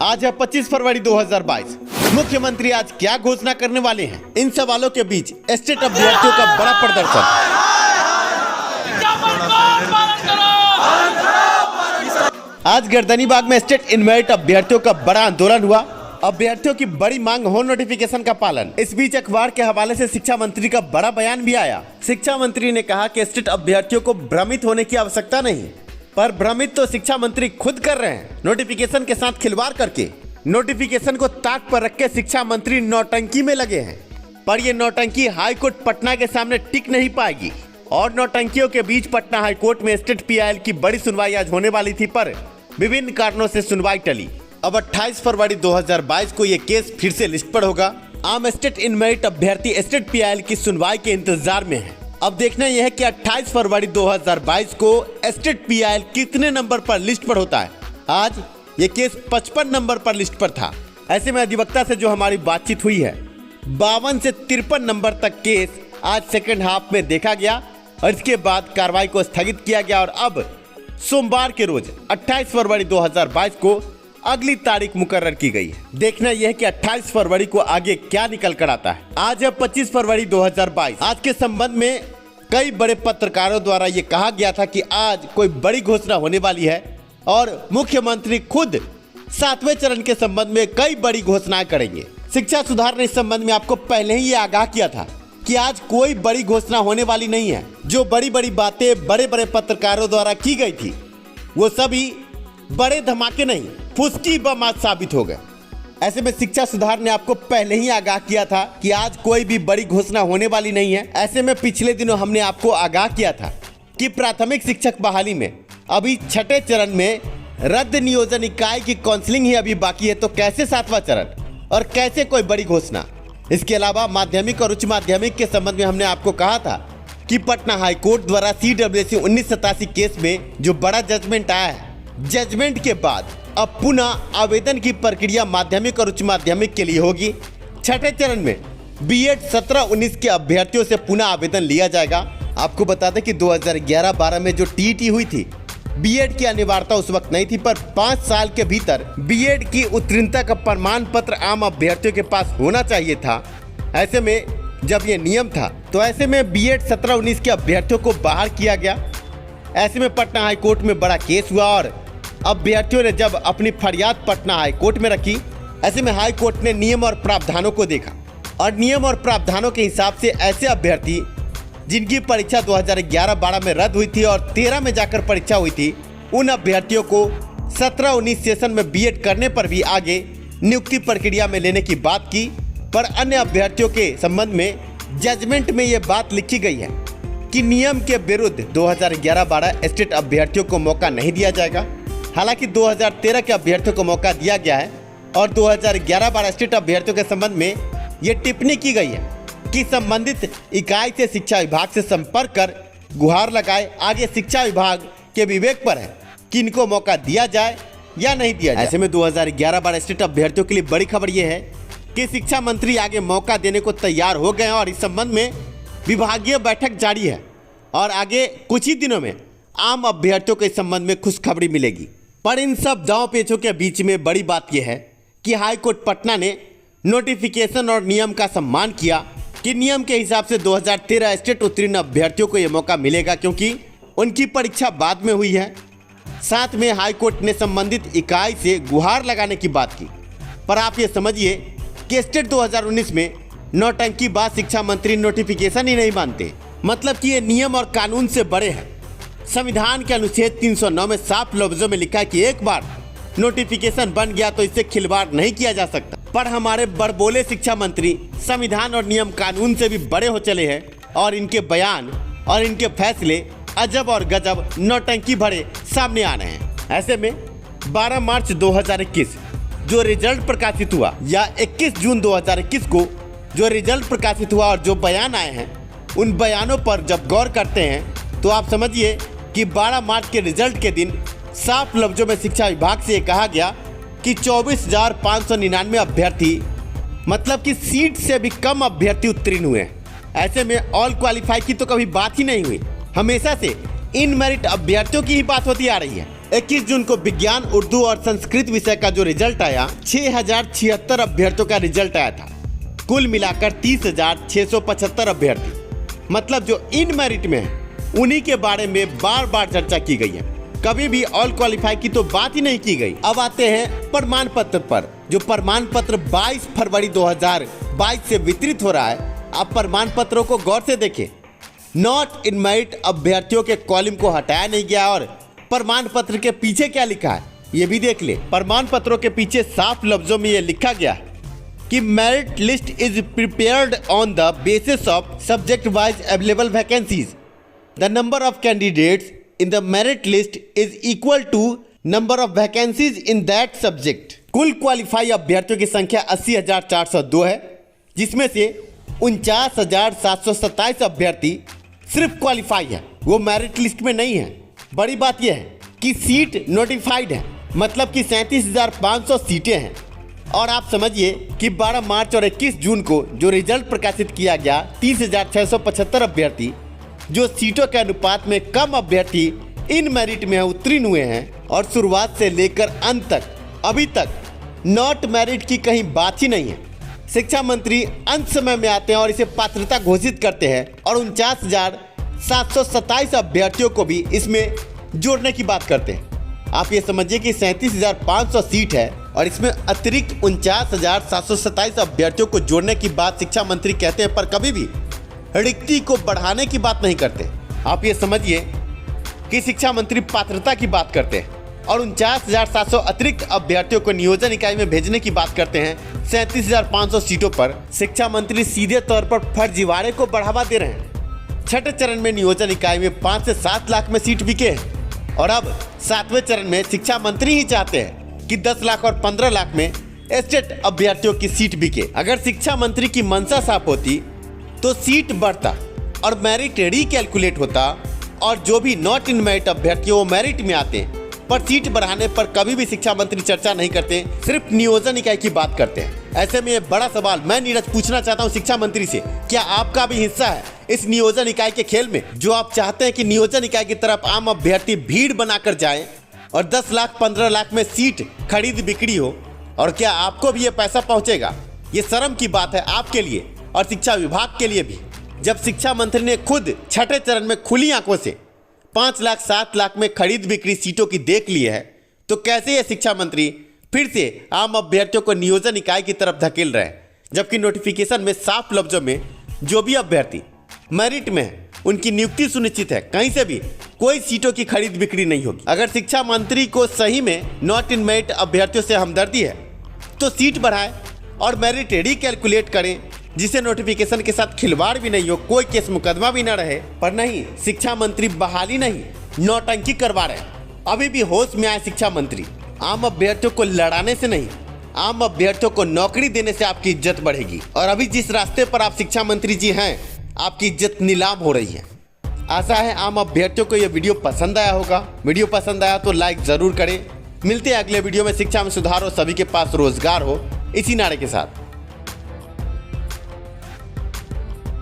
आज है 25 फरवरी 2022। मुख्यमंत्री आज क्या घोषणा करने वाले हैं? इन सवालों के बीच एस्टेट अभ्यर्थियों का बड़ा प्रदर्शन। आज गर्दनीबाग में एस्टेट इनमेरिट अभ्यर्थियों का बड़ा आंदोलन हुआ। अभ्यर्थियों की बड़ी मांग हो नोटिफिकेशन का पालन। इस बीच अखबार के हवाले से शिक्षा मंत्री का बड़ा बयान भी आया। शिक्षा मंत्री ने कहा कि एस्टेट अभ्यर्थियों को भ्रमित होने की आवश्यकता नहीं, पर भ्रमित तो शिक्षा मंत्री खुद कर रहे हैं, नोटिफिकेशन के साथ खिलवाड़ करके। नोटिफिकेशन को ताक पर रख के शिक्षा मंत्री नौटंकी में लगे हैं, पर ये नौटंकी हाईकोर्ट पटना के सामने टिक नहीं पाएगी। और नौटंकियों के बीच पटना हाईकोर्ट में एस्टेट पीआईएल की बड़ी सुनवाई आज होने वाली थी, पर विभिन्न कारणों से सुनवाई टली। अब 28 फरवरी 2022 को ये केस फिर से लिस्ट पर होगा। आम एस्टेट इनमेरिट अभ्यर्थी एस्टेट पीआईएल की सुनवाई के इंतजार में है। अब देखना यह है कि 28 फरवरी 2022 को एस्टेट पीआईएल कितने नंबर पर लिस्ट पर होता है। आज ये केस 55 नंबर पर लिस्ट पर था। ऐसे में अधिवक्ता से जो हमारी बातचीत हुई है, 52 से 53 नंबर तक केस आज सेकंड हाफ में देखा गया और इसके बाद कार्रवाई को स्थगित किया गया और अब सोमवार के रोज 28 फरवरी 2022 को अगली तारीख मुकर्रर की गई है। देखना यह है कि 28 फरवरी को आगे क्या निकल कर आता है। आज है 25 फरवरी 2022। आज के संबंध में कई बड़े पत्रकारों द्वारा ये कहा गया था कि आज कोई बड़ी घोषणा होने वाली है और मुख्यमंत्री खुद 7वें चरण के संबंध में कई बड़ी घोषणाएं करेंगे। शिक्षा सुधार ने इस संबंध में आपको पहले ही ये आगाह किया था कि आज कोई बड़ी घोषणा होने वाली नहीं है। जो बड़ी बड़ी बातें बड़े बड़े पत्रकारों द्वारा की गई थी, वो सभी बड़े धमाके नहीं, फुसकी बम आज साबित हो गए। ऐसे में शिक्षा सुधार ने आपको पहले ही आगाह किया था कि आज कोई भी बड़ी घोषणा होने वाली नहीं है। ऐसे में पिछले दिनों हमने आपको आगाह किया था कि प्राथमिक शिक्षक बहाली में अभी 6ठे चरण में रद्द नियोजन इकाई की काउंसलिंग ही अभी बाकी है, तो कैसे 7वां चरण और कैसे कोई बड़ी घोषणा। इसके अलावा माध्यमिक और उच्च माध्यमिक के संबंध में हमने आपको कहा था कि पटना हाईकोर्ट द्वारा CWSE 1987 केस में जो बड़ा जजमेंट आया है, जजमेंट के बाद अब पुनः आवेदन की प्रक्रिया माध्यमिक और उच्च माध्यमिक के लिए होगी। 6ठे चरण में बीएड 17-19 के अभ्यर्थियों से पुनः आवेदन लिया जाएगा। आपको बता दें कि 2011-12 में जो टीईटी हुई थी, बीएड की अनिवार्यता उस वक्त नहीं थी, पर 5 साल के भीतर बीएड की उत्तीर्णता का प्रमाण पत्र आम अभ्यर्थियों के पास होना चाहिए था। ऐसे में जब ये नियम था, तो ऐसे में बीएड 17-19 के अभ्यर्थियों को बाहर किया गया। ऐसे में पटना हाईकोर्ट में बड़ा केस हुआ और अभ्यर्थियों ने जब अपनी फरियाद पटना हाईकोर्ट में रखी, ऐसे में हाईकोर्ट ने नियम और प्रावधानों को देखा और नियम और प्रावधानों के हिसाब से ऐसे अभ्यर्थी जिनकी परीक्षा 2011-12 में रद्द हुई थी और 13 में जाकर परीक्षा हुई थी, उन अभ्यर्थियों को 17-19 सेशन में बीएड करने पर भी आगे नियुक्ति प्रक्रिया में लेने की बात की। पर अन्य अभ्यर्थियों के संबंध में जजमेंट में ये बात लिखी गई है कि नियम के विरुद्ध 2011-12 एस्टेट अभ्यर्थियों को मौका नहीं दिया जाएगा। हालांकि 2013 के अभ्यर्थियों को मौका दिया गया है और 2011-12 एस्टेट अभ्यर्थियों के संबंध में ये टिप्पणी की गई है कि संबंधित इकाई से शिक्षा विभाग से संपर्क कर गुहार लगाए। आगे शिक्षा विभाग के विवेक पर है कि इनको मौका दिया जाए या नहीं दिया जाए। ऐसे में 2011-12 एस्टेट अभ्यर्थियों के लिए बड़ी खबर यह है कि शिक्षा मंत्री आगे मौका देने को तैयार हो गए हैं और इस संबंध में विभागीय बैठक जारी है और आगे कुछ ही दिनों में आम अभ्यर्थियों के संबंध में खुशखबरी मिलेगी। पर इन सब दांव पेचों के बीच में बड़ी बात यह है कि हाईकोर्ट पटना ने नोटिफिकेशन और नियम का सम्मान किया कि नियम के हिसाब से 2013 एस्टेट उत्तीर्ण अभ्यर्थियों को यह मौका मिलेगा क्योंकि उनकी परीक्षा बाद में हुई है। साथ में हाईकोर्ट ने संबंधित इकाई से गुहार लगाने की बात की। पर आप ये समझिए कि एस्टेट 2019 में नौटंकी बाद शिक्षा मंत्री नोटिफिकेशन ही नहीं मानते, मतलब कि ये नियम और कानून से बड़े हैं। संविधान के अनुच्छेद 309 में साफ लफ्जों में लिखा है कि एक बार नोटिफिकेशन बन गया तो इससे खिलवाड़ नहीं किया जा सकता। पर हमारे बड़बोले शिक्षा मंत्री संविधान और नियम कानून से भी बड़े हो चले हैं और इनके बयान और इनके फैसले अजब और गजब नौटंकी भरे सामने आ रहे हैं। ऐसे में 12 मार्च 2021 जो रिजल्ट प्रकाशित हुआ या 21 जून 2021 को जो रिजल्ट प्रकाशित हुआ और जो बयान आए हैं, उन बयानों पर जब गौर करते हैं तो आप समझिए कि 12 मार्च के रिजल्ट के दिन साफ लफ्जों में शिक्षा विभाग से कहा गया कि 24,599 अभ्यर्थी, मतलब कि सीट से भी कम अभ्यर्थी उत्तीर्ण हुए हैं। ऐसे में ऑल क्वालिफाई की तो कभी बात ही नहीं हुई, हमेशा से इन मेरिट अभ्यर्थियों की ही बात होती आ रही है। 21 जून को विज्ञान, उर्दू और संस्कृत विषय का जो रिजल्ट आया, 6076 अभ्यर्थियों का रिजल्ट आया था। कुल मिलाकर 30,675 अभ्यर्थी, मतलब जो इन मेरिट में है उन्हीं के बारे में बार बार चर्चा की गई है। कभी भी ऑल क्वालिफाई की तो बात ही नहीं की गई। अब आते हैं प्रमाण पत्र पर। जो प्रमाण पत्र 22 फरवरी 2022 से वितरित हो रहा है, आप प्रमाण पत्रों को गौर से देखें। नॉट इन मेरिट अभ्यर्थियों के कॉलम को हटाया नहीं गया और प्रमाण पत्र के पीछे क्या लिखा है ये भी देख ले। प्रमाण पत्रों के पीछे साफ लफ्जों में ये लिखा गया है कि merit list is prepared on the basis of subject wise available vacancies. The number of candidates in the merit list is equal to number of vacancies in that subject. कुल क्वालिफाई अभ्यर्थियों की संख्या 80,402 है, जिसमें से 49,727 अभ्यर्थी सिर्फ क्वालिफाई है, वो मेरिट लिस्ट में नहीं है। बड़ी बात यह है कि सीट नोटिफाइड है, मतलब कि 37,500 सीटें हैं। और आप समझिए कि 12 मार्च और 21 जून को जो रिजल्ट प्रकाशित किया गया, 30,675 अभ्यर्थी, जो सीटों के अनुपात में कम अभ्यर्थी इन मेरिट में उत्तीर्ण हुए हैं। और शुरुआत से लेकर अंत तक अभी तक नॉट मेरिट की कहीं बात ही नहीं है। शिक्षा मंत्री अंत समय में आते हैं और इसे पात्रता घोषित करते हैं और 49,727 अभ्यर्थियों को भी इसमें जोड़ने की बात करते हैं। आप ये समझिए कि 37,500 सीट है और इसमें अतिरिक्त 49,727 अभ्यर्थियों को जोड़ने की बात शिक्षा मंत्री कहते हैं, पर कभी भी रिक्ति को बढ़ाने की बात नहीं करते। आप ये समझिए कि शिक्षा मंत्री पात्रता की बात करते हैं और 49,700 अतिरिक्त अभ्यर्थियों को नियोजन इकाई में भेजने की बात करते हैं। 37,500 सीटों पर शिक्षा मंत्री सीधे तौर पर फर्जीवाड़े को बढ़ावा दे रहे हैं। छठे चरण में नियोजन इकाई में 5 से 7 लाख में सीट बिके हैं और अब 7वें चरण में शिक्षा मंत्री ही चाहते हैं कि 10 लाख और 15 लाख में एस्टेट अभ्यर्थियों की सीट बिके। अगर शिक्षा मंत्री की मंशा साफ होती तो सीट बढ़ता और मेरिट रिकैलकुलेट होता और जो भी नॉट इन मेरिट अभ्यर्थी वो मेरिट में आते हैं, पर सीट बढ़ाने पर कभी भी शिक्षा मंत्री चर्चा नहीं करते, सिर्फ नियोजन इकाई की बात करते हैं। ऐसे में ये बड़ा सवाल मैं नीरज पूछना चाहता हूँ शिक्षा मंत्री से, क्या आपका भी हिस्सा है इस नियोजन इकाई के खेल में, जो आप चाहते हैं कि नियोजन इकाई की तरफ आम अभ्यर्थी भीड़ बनाकर जाए और 10 लाख 15 लाख में सीट खरीद बिक्री हो? और क्या आपको भी ये पैसा पहुंचेगा? ये शर्म की बात है आपके लिए और शिक्षा विभाग के लिए भी, जब शिक्षा मंत्री ने खुद छठे चरण में खुली आंखों से 5 लाख 7 लाख में खरीद बिक्री सीटों की देख ली है, तो कैसे ये शिक्षा मंत्री फिर से आम अभ्यर्थियों को नियोजन इकाई की तरफ धकेल रहे हैं, जबकि नोटिफिकेशन में साफ लफ्जों में जो भी अभ्यर्थी मेरिट में है उनकी नियुक्ति सुनिश्चित है, कहीं से भी कोई सीटों की खरीद बिक्री नहीं होगी। अगर शिक्षा मंत्री को सही में नॉट इन मेरिट अभ्यर्थियों से हमदर्दी है तो सीट बढ़ाएं और मेरिट रिकैलकुलेट करें, जिसे नोटिफिकेशन के साथ खिलवाड़ भी नहीं हो, कोई केस मुकदमा भी न रहे। पर नहीं, शिक्षा मंत्री बहाली नहीं, नौटंकी करवा रहे। अभी भी होश में आए शिक्षा मंत्री। आम अभ्यर्थियों को लड़ाने से नहीं, आम अभ्यर्थियों को नौकरी देने से आपकी इज्जत बढ़ेगी। और अभी जिस रास्ते पर आप शिक्षा मंत्री जी हैं, आपकी इज्जत नीलाम हो रही है। आशा है आम अभ्यर्थियों को यह वीडियो पसंद आया होगा। वीडियो पसंद आया तो लाइक जरूर करें। मिलते हैं अगले वीडियो में। शिक्षा में सुधार हो, सभी के पास रोजगार हो, इसी नारे के साथ।